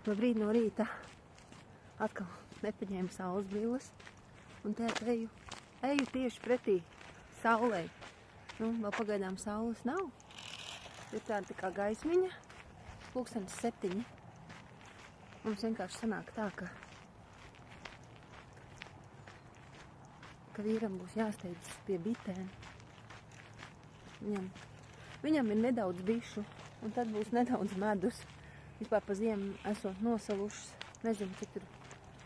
Labrīt no rīta atkal nepaņēmu saules brilles un te eju tieši pretī saulei. Vēl pagaidām saules nav. Ir tāda tā kā gaismiņa, 7:00. Mums vienkārši sanāk tā, ka vīram būs jāsteidzas pie bitēm. Viņam ir nedaudz bišu, un tad būs nedaudz medus. Vispār pa ziemu esot nosalušas. Nezinu, cik tur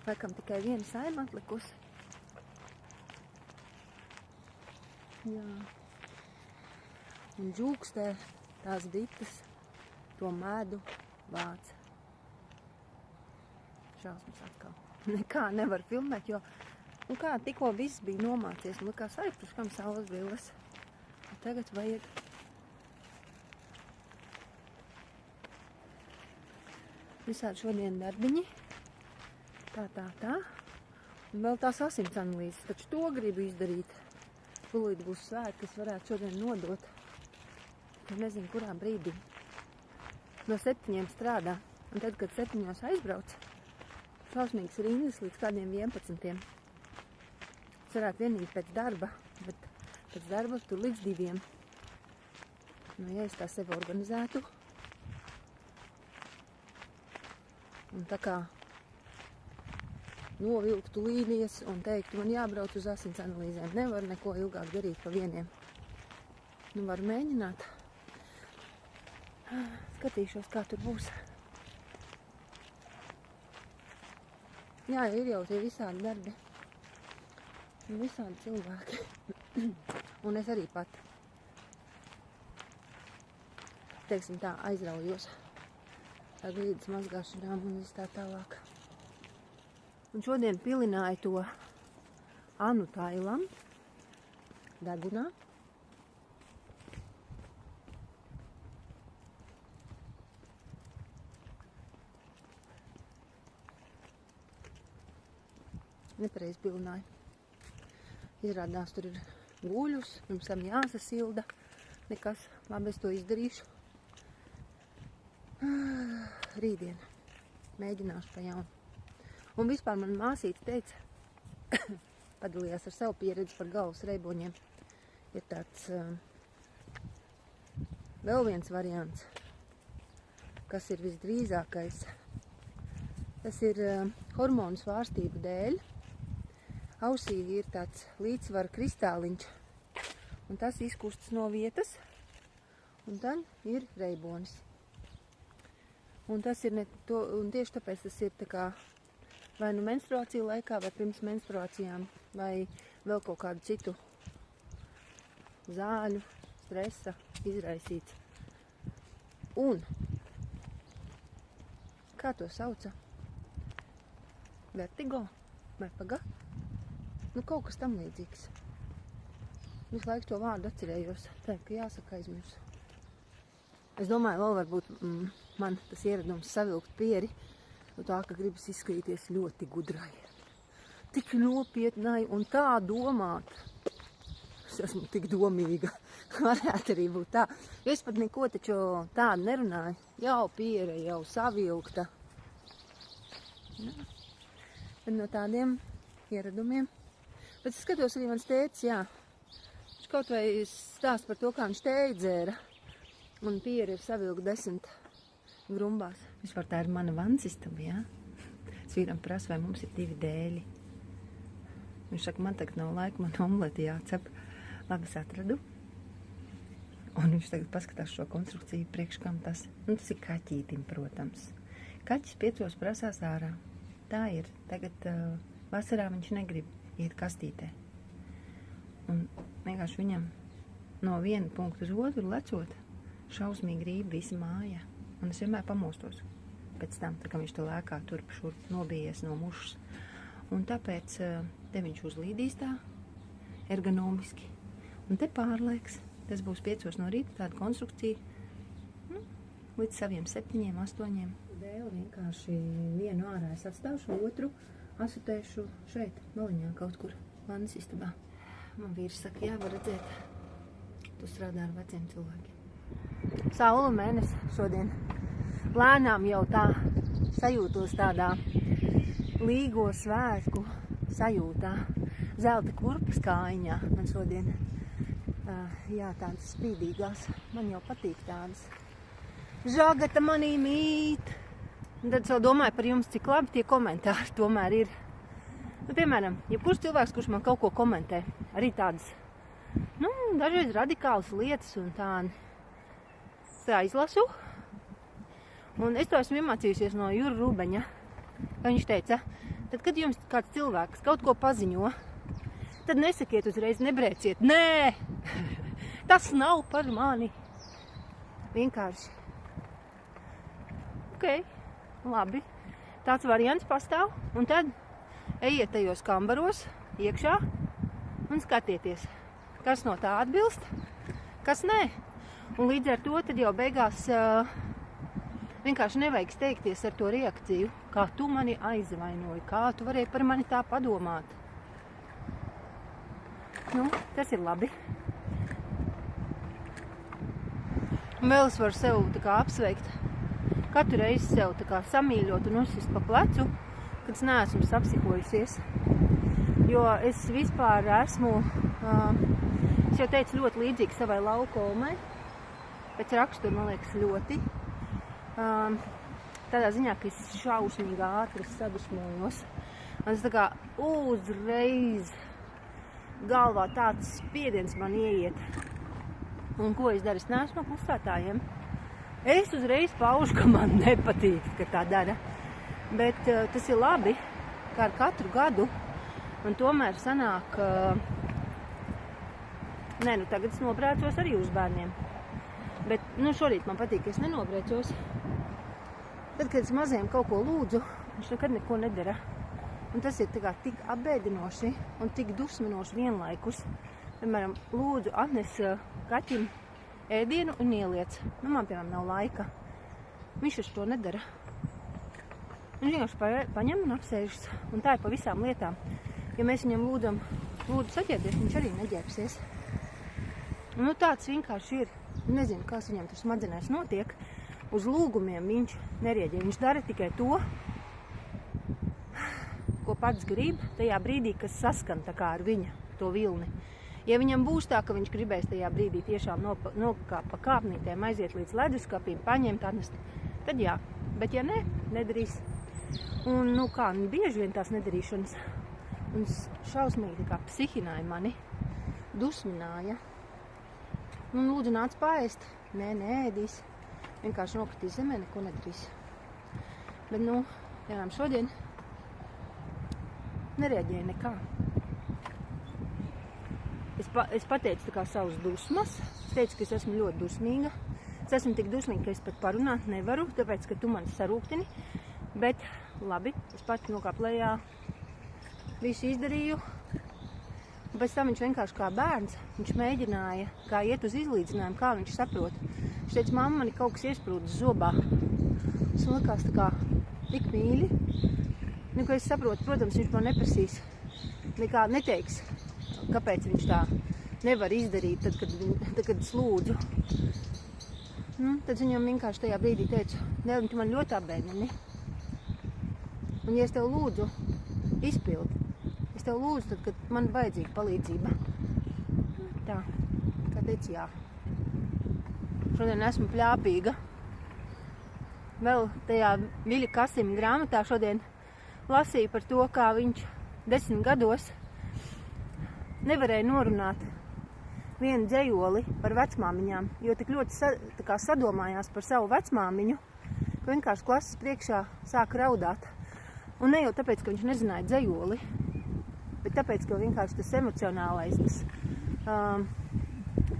laikam tikai viena saima atlikusi. Jā. Un džūkstē tās bites to medu vāc. Šausmas atkal. Nekā nevar filmēt, jo tikko viss bija nomācies, un likās arī kam saules brilles. Un tagad vajag visādi šodien darbiņi. Tā. Un vēl tās asins analīzes, taču to gribu izdarīt. Tūlīt būs svētki, kas varētu šodien nodot. Ja nezinu, kurā brīdī. No 7 strādā, un tad, kad 7 aizbrauc, šausmīgas rindas līdz kādiem 11. Es varētu vienīgi pēc darba, bet pēc darba tur līdz 2. Ja es tā sevi organizētu, un tā kā novilktu līnijas un teiktu, man jābrauc uz asins analīzēm. Nevar neko ilgāk darīt pa vieniem. Varu mēģināt. Skatīšos, kā tur būs. Jā, ir jau tie visādi darbi. Un visādi cilvēki. Un es arī pat, teiksim tā, aizraujos ar grīdas mazgāšanām un viss tā tālāk. Un šodien pilināju to Anu Tailam degunā. Nepareizi pilināju. Izrādās, tur ir guļus, jums tam jāsasilda. Nekas, labi, es to izdarīšu. Rītdien mēģināšu pa jaunu. Un vispār man māsīte teica, padalījās ar savu pieredzi par galvas reiboņiem. Ir tāds vēl viens variants, kas ir visdrīzākais. Tas ir hormonu svārstību dēļ. Ausī ir tāds līdzsvara kristāliņš, un tas izkustas no vietas, un tad ir reibonis. Un tas ir un tieši tāpēc tas ir tā kā vai nu menstruāciju laikā, vai pirms menstruācijām, vai vēl kaut kādu citu zāļu, stresa izraisīts. Un, kā to sauca? Vertigo? Vai paga? Kaut kas tam līdzīgs. Visu laiku to vārdu atcerējos. Tā, ka jāsaka aizmirsu. Es domāju, vēl varbūt man tas ieradums savilkt pieri, no tā, ka gribas izskatīties ļoti gudrai. Tik nopietnai un tā domāt. Es esmu tik domīga. Varētu arī būt tā. Es pat neko taču tādu nerunāju. Jau piere, jau savilkta. Bet no tādiem ieradumiem. Bet es skatos arī mans tētis, jā. Viņš kaut vai stāst par to, kā viņš tēju dzēra. Un pieri ir savilgta 10 grumbās. Vispār tā ir mana vansistaba, jā. Es vīram prasu, vai mums ir 2 dēļi. Viņš saka, man tagad nav laika, man omleti jācep. Labi, es atradu. Un viņš tagad paskatās šo konstrukciju priekš kam tas. Un tas ir kaķītim, protams. Kaķis 5 prasās ārā. Tā ir. Tagad vasarā viņš negrib iet kastītē. Un vienkārši viņam no viena punkta uz otru lecot, šausmīgi grība visa māja. Un es vienmēr pamostos pēc tam, tā kā viņš te lēkā turp šurp nobijies no mušas. Un tāpēc te viņš uzlīdīs tā ergonomiski. Un te pārlaiks. Tas būs 5 no rīta, tāda konstrukcija. Līdz saviem 7, 8. Dēli vienkārši vienu ārā es atstāšu, otru asutēšu šeit, maliņā kaut kur, vannas istabā. Man vīrs saka, jā, var redzēt, tu strādā ar veciem cilvēkiem. Saula un mēnesis šodien lēnām jau tā sajūtos tādā līgo svētku sajūtā. Zelta kurpes kājiņā man šodien, jā, tādas spīdīgās. Man jau patīk tādas. Žagata manī mīt. Un tad es vēl domāju par jums, cik labi tie komentāri tomēr ir. Nu, piemēram, jebkurš cilvēks, kurš man kaut ko komentē, arī tādas, nu, dažreiz radikālas lietas un tādi. Es tā izlasu. Un es to esmu iemācījusies no Jura Rubeņa. Viņš teica, tad, kad jums kāds cilvēks kaut ko paziņo, tad nesakiet uzreiz, nebrēciet. Nē, tas nav par mani. Vienkārši. Ok, labi. Tāds variants pastāv. Un tad ejiet tajos kambaros iekšā un skatieties, kas no tā atbilst, kas nē. Un līdz ar to tad jau beigās vienkārši nevajag steigties ar to reakciju, kā tu mani aizvainoji, kā tu varēji par mani tā padomāt. Nu, tas ir labi. Un vēl es varu sev tā kā apsveikt, katru reizi sev tā kā samīļot un uzsist pa plecu, kad es neesmu sapsihojusies. Jo es vispār esmu, es jau teicu, ļoti līdzīgi savai laukolmai, pēc rakstura, man liekas, ļoti. Tādā ziņā, ka es šausmīgi ātri sadusmojos. Un es tā kā uzreiz galvā tāds spiediens man ieiet. Un ko es daru? Es neesmu no klusētājiem. Es uzreiz paužu, ka man nepatīk, ka tā dara. Bet tas ir labi, kā ar katru gadu. Un tomēr sanāk, nē, nu tagad es nobrēcos arī uz bērniem. Bet, nu, šorīt man patīk, ka es nenobrēcos. Tad, kad es mazajam kaut ko lūdzu, viņš nekad neko nedara. Un tas ir tik apbēdinoši un tik dusminoši vienlaikus. Piemēram, lūdzu, atnes kaķim ēdienu un ieliec. Nu, man, piemēram, nav laika. Viņš taču to nedara. Viņš vienkārši paņem un apsēžas. Un tā ir pa visām lietām. Ja mēs viņam lūdzam, lūdzu saģērbies, viņš arī neģērbsies. Nu, tāds vienkārši ir. Nezinu, kas viņam tur smadzenēs notiek. Uz lūgumiem viņš nerieģē. Viņš dara tikai to, ko pats grib, tajā brīdī, kas saskan tā kā ar viņa to vilni. Ja viņam būs tā, ka viņš gribēs tajā brīdī tiešām nokāpt pa kāpnītēm, aiziet līdz leduskapim, paņemt, atnest, tad jā. Bet ja ne, nedarīs. Un, nu kā, bieži vien tās nedarīšanas. Un šausmīgi tā kā psihināja mani, dusmināja. Un lūdzu nāc paēst. Nē, neēdīs. Vienkārši nokritīs zemē, neko nedarīs. Bet, nu, piemēram, šodien nereaģēja nekā. Es pateicu tā kā savas dusmas. Es teicu, ka es esmu ļoti dusmīga. Es esmu tik dusmīga, ka es pat parunāt nevaru, tāpēc, ka tu mani sarūktini. Bet, labi, es pati nokāpu lejā, visu izdarīju. Un pēc tam viņš vienkārši kā bērns, viņš mēģināja kā iet uz izlīdzinājumu, kā viņš saprot. Viņš teica, mamma, man ir kaut kas iesprūdis zobā. Tas man likās tā kā tik mīļi. Nu, ka es saprotu, protams, viņš man neprasīs, nekā neteiks, kāpēc viņš tā nevar izdarīt, tad, kad es lūdzu. Nu, tad viņam vienkārši tajā brīdī teicu, Dēl, tu man ļoti apbēdini. Un ja es tev lūdzu, izpildi. Es tev lūdzu, tad, kad man vajadzīga palīdzība. Tā, kā teicu, jā. Šodien esmu pļāpīga. Vēl tajā Viļa Kasima grāmatā šodien lasīju par to, kā viņš 10 gados nevarēja norunāt vienu dzejoli par vecmāmiņām, jo tik ļoti sadomājās par savu vecmāmiņu, ka vienkārši klases priekšā sāka raudāt. Un ne jau tāpēc, ka viņš nezināja dzejoli, bet tāpēc, ka vienkārši tas emocionālais, tas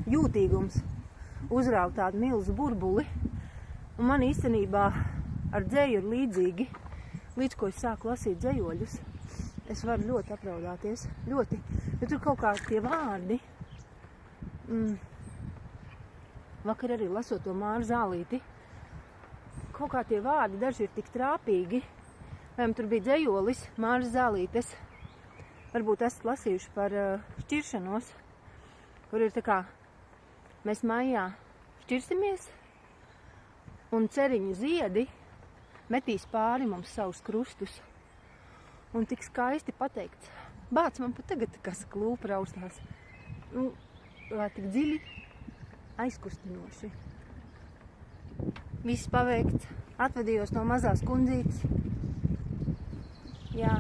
jūtīgums uzrauj tādu milzu burbuli. Un man īstenībā ar dzeju ir līdzīgi, līdz ko es sāku lasīt dzejoļus. Es varu ļoti apraudāties, ļoti, jo tur kaut kā tie vārdi. Vakar arī lasot to Māru Zālīti, kaut kā tie vārdi daži ir tik trāpīgi. Vai tur bija dzejolis Māras Zālītes, varbūt esat lasījuši par šķiršanos, kur ir tā kā mēs maijā šķirsimies un ceriņu ziedi metīs pāri mums savus krustus. Un tik skaisti pateikts. Bāc, man pat tagad, kas klūpa raustās. Nu, lai tik dziļi aizkustinoši. Viss paveikts. Atvedījos no mazās kundzītes. Jā.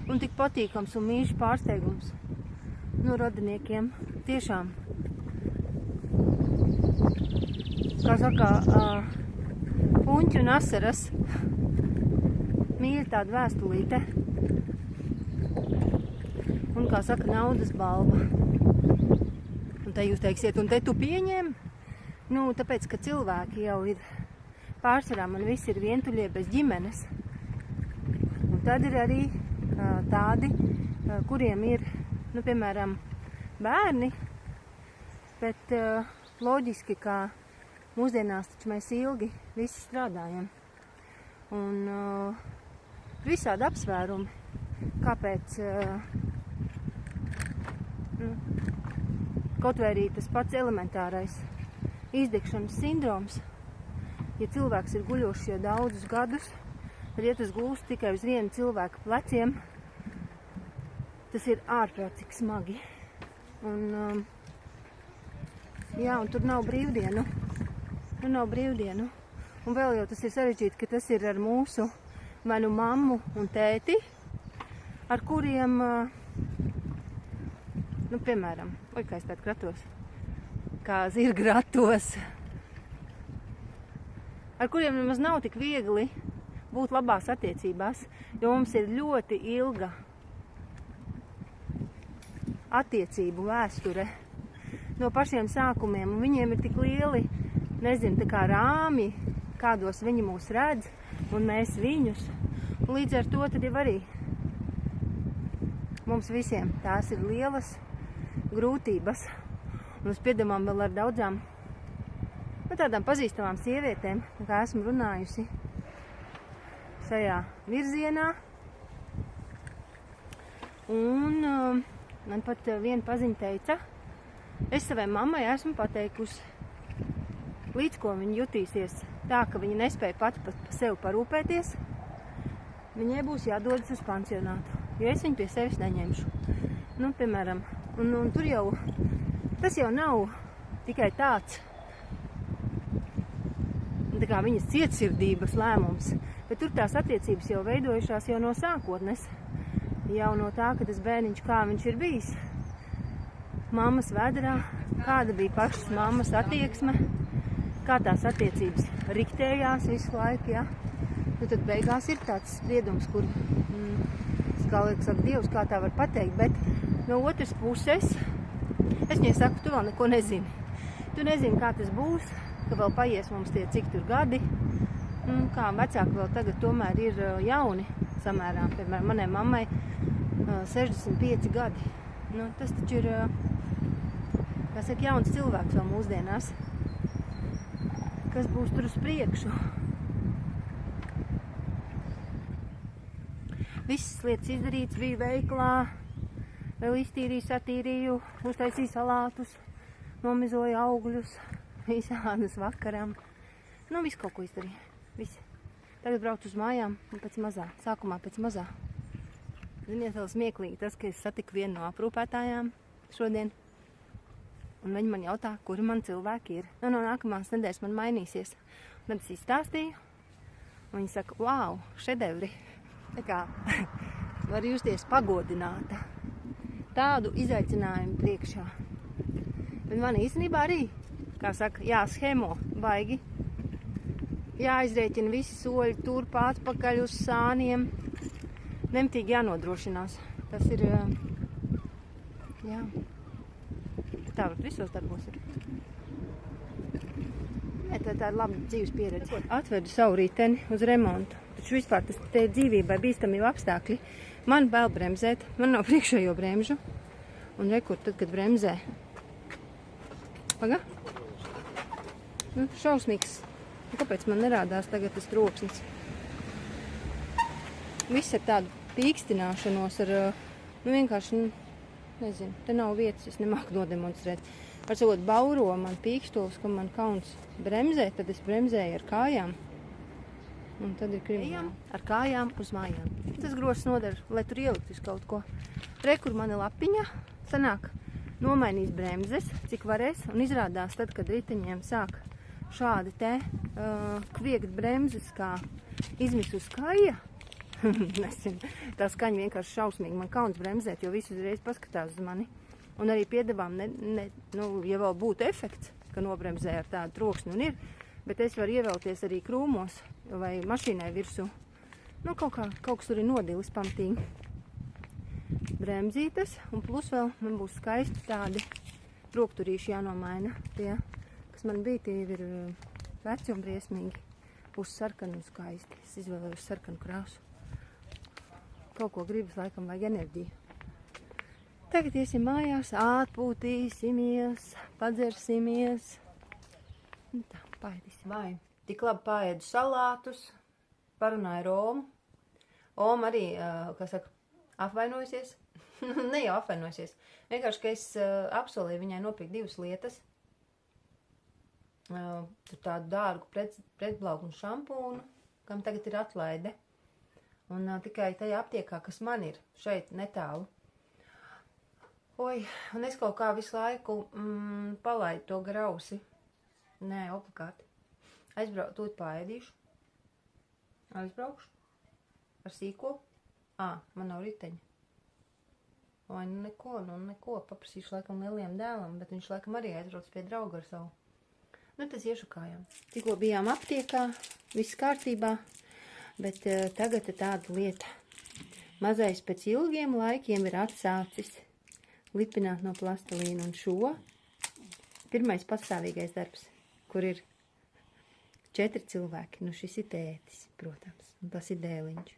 Un tik patīkams un mīļš pārsteigums no radiniekiem. Tiešām. Kā saka, puņķi un asaras. Mīļa tāda vēstulīte. Un, kā saka, naudas balva. Un te jūs teiksiet, un te tu pieņem? Nu, tāpēc, ka cilvēki jau ir pārsvarā, man visi ir vientuļie bez ģimenes. Un tad ir arī tādi, kuriem ir, nu, piemēram, bērni, bet loģiski, kā mūsdienās taču mēs ilgi visi strādājam. Un visādi apsvērumi, kāpēc kaut vai arī tas pats elementārais izdegšanas sindroms, ja cilvēks ir guļošs jau daudzus gadus, tad, ja tas gulst tikai uz vienu cilvēku pleciem, tas ir ārprātīgi smagi. Un, jā, un tur nav brīvdienu. Tur nav brīvdienu. Un vēl jau tas ir sarežģīti, ka tas ir ar mūsu vai nu mammu un tēti, ar kuriem, nu, piemēram, kā es tādu kratos, kā zirga ratos, ar kuriem nemaz nav tik viegli būt labās attiecībās, jo mums ir ļoti ilga attiecību vēsture no pašiem sākumiem, un viņiem ir tik lieli, nezinu, tā kā rāmi, kādos viņi mūs redz, un mēs viņus. Un līdz ar to tad jau arī mums visiem tās ir lielas grūtības, un es piedomām vēl ar daudzām, nu, tādām pazīstamām sievietēm, kā esmu runājusi šajā virzienā. Un man pat viena paziņa teica, es savai mammai esmu pateikusi, līdz ko viņa jutīsies tā, ka viņa nespēja pati par sevi parūpēties, viņai būs jādodas uz pansionātu, jo es viņu pie sevis neņemšu. Nu, piemēram, un tur jau, tas jau nav tikai tāds, tā kā viņas cietsirdības lēmums, bet tur tās attiecības jau veidojušās jau no sākotnes. Jau no tā, ka tas bērniņš, kā viņš ir bijis mammas vēderā, kāda bija pašas mammas attieksme, kā tās attiecības riktējās visu laiku, ja? Nu, tad beigās ir tāds spriedums, kur, kā liekas, saka, Dievs, kā tā var pateikt, bet no otras puses, es viņai saku, tu vēl neko nezini. Tu nezini, kā tas būs, ka vēl paies mums tie cik tur gadi, kā vecāki vēl tagad tomēr ir jauni samērā, piemēram, manai mammai 65 gadi. Nu, tas taču ir, kā saka, jauns cilvēks vēl mūsdienās. Kas būs tur uz priekšu? Visas lietas izdarīts, bija veiklā, vēl iztīrīju, satīrīju, uztaisīju salātus, nomizoju augļus, visādus vakaram. Nu, visu kaut ko izdarīju. Visi. Tagad braucu uz mājām un pēc mazā. Sākumā pēc mazā. Ziniet, vēl smieklīgi tas, ka es satiku vienu no aprūpētājām šodien. Un viņi man jautā, kuri man cilvēki ir. Nu, no nākamās nedēļas man mainīsies. Un tad es izstāstīju. Un viņi saka, wow, šedevri. Tā kā var justies pagodināta. Tādu izaicinājumu priekšā. Bet man īstenībā arī, kā saka, jāshemo baigi. Jāizrēķina visi soļi turp atpakaļ uz sāniem. Nemitīgi jānodrošinās. Tas ir, jā. Tā var visos darbos ir. Jā, tā ir laba dzīves pieredze. Atvedu savu riteni uz remontu. Taču vispār tas te dzīvībai bīstamību apstākļi. Man vēl bremzēt. Man nav priekšējo bremžu. Un rekur tad, kad bremzē. Paga? Nu, šausmīgs. Kāpēc man nerādās tagad tas troksnis? Viss ar tādu pīkstināšanos, ar, nu vienkārši, nezinu, te nav vietas, es nemāku nodemonstrēt. Ar sakot, bauro man pīkstols, ka man kauns bremzē, tad es bremzēju ar kājām. Un tad ir krimināli. Ar kājām uz mājām. Tas grozs nodara, lai tur ielikt uz kaut ko. Re, kur mana lapiņa sanāk, nomainīs bremzes, cik varēs. Un izrādās tad, kad riteņiem sāk šādi te kviegt bremzes, kā izmisus kāja. Nezinu, tā skaņa vienkārši šausmīgi. Man kauns bremzēt, jo visi uzreiz paskatās uz mani. Un arī piedevām, ja vēl būtu efekts, ka nobremzē ar tādu troksni un ir, bet es varu ievelties arī krūmos vai mašīnai virsū. Nu, kaut kas tur ir nodilis pamatīgi. Bremzītes, un plus vēl man būs skaisti tādi rokturīši jānomaina. Tie, kas man bija, tie ir veci un briesmīgi. Būs sarkani un skaisti. Es izvēlējos sarkanu krāsu. Kaut ko gribas, laikam, vajag enerģiju. Tagad iesim mājās, atpūtīsimies, padzersimies. Un tā, paēdīsim. Vai, tik labi paēdu salātus, parunāju Romu. Oma arī, kā saka, apvainojusies. Ne jau apvainojusies. Vienkārši, ka es apsolīju viņai nopirkt 2 lietas. Tur tādu dārgu pretblauku un šampūnu, kam tagad ir atlaide. Un tikai tajā aptiekā, kas man ir šeit netālu. Oi, un es kaut kā visu laiku palaidu to grausi. Nē, obligāti. Tūlīt paēdīšu. Aizbraukšu. Ar sīko. Man nav riteņa. Vai, neko. Paprasīšu laikam lieliem dēlam, bet viņš laikam arī aizbrauc pie drauga ar savu. Nu, tas iešu kājām. Tikko bijām aptiekā, viss kārtībā, bet tagad ir tāda lieta. Mazais pēc ilgiem laikiem ir atsācis lipināt no plastelīna un šo. Pirmais pastāvīgais darbs, kur ir 4 cilvēki. Nu, šis ir tētis, protams, un tas ir dēliņš.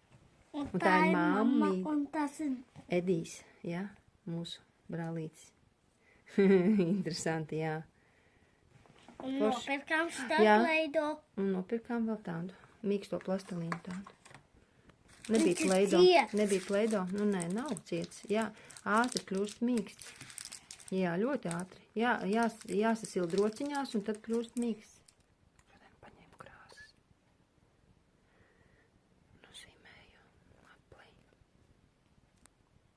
Un tā ir mamma, un tas ir Edijs, jā, mūsu brālītis. Interesanti, jā. Un nopirkām starpleido. Un nopirkām vēl tādu mīksto plastelīnu tādu. Nebija pleido. Nu, nē, nav ciets. Jā, ātri kļūst mīksts. Jā, ļoti ātri. Jā, jāsasil drociņās un tad kļūst mīksts. Šodien paņēmu krāsas. Nozīmēju aplī.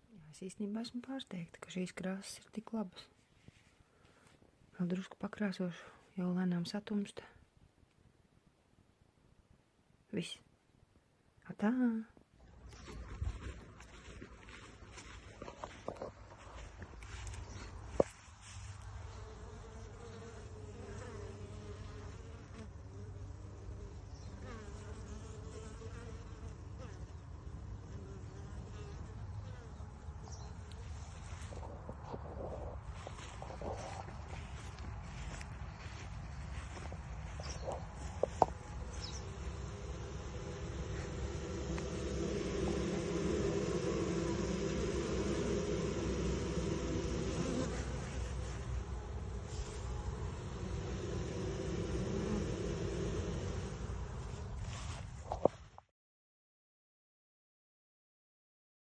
Jā, es īstenībā esmu pārsteigta, ka šīs krāsas ir tik labas. Vēl drusku pakrāsošu, jau lēnām satumsta. Viss. Atā!